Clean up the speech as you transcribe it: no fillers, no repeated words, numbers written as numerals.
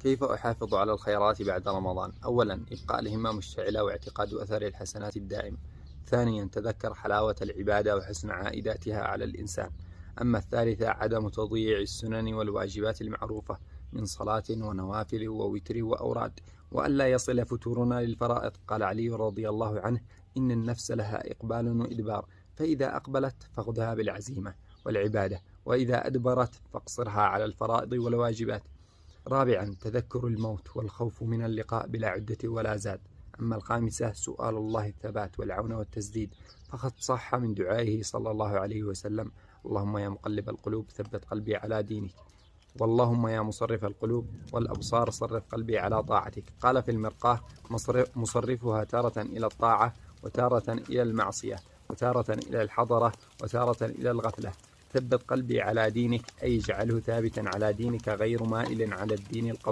كيف أحافظ على الخيرات بعد رمضان؟ أولا، إبقاء الهمة مشتعلة واعتقاد أثر الحسنات الدائم. ثانيا، تذكر حلاوة العبادة وحسن عائداتها على الإنسان. أما الثالثة، عدم تضييع السنن والواجبات المعروفة من صلاة ونوافل ووتر وأوراد، وألا يصل فتورنا للفرائض. قال علي رضي الله عنه: إن النفس لها إقبال وإدبار، فإذا أقبلت فخذها بالعزيمة والعبادة، وإذا أدبرت فاقصرها على الفرائض والواجبات. رابعا، تذكر الموت والخوف من اللقاء بلا عدة ولا زاد. أما الخامسة، سؤال الله الثبات والعون والتسديد، فقد صح من دعائه صلى الله عليه وسلم: اللهم يا مقلب القلوب ثبت قلبي على دينك، واللهم يا مصرف القلوب والأبصار صرف قلبي على طاعتك. قال في المرقاة: مصرفها تارة إلى الطاعة، وتارة إلى المعصية، وتارة إلى الحضرة، وتارة إلى الغفلة. ثبت قلبي على دينك، أي اجعله ثابتا على دينك غير مائل على الدين القوي.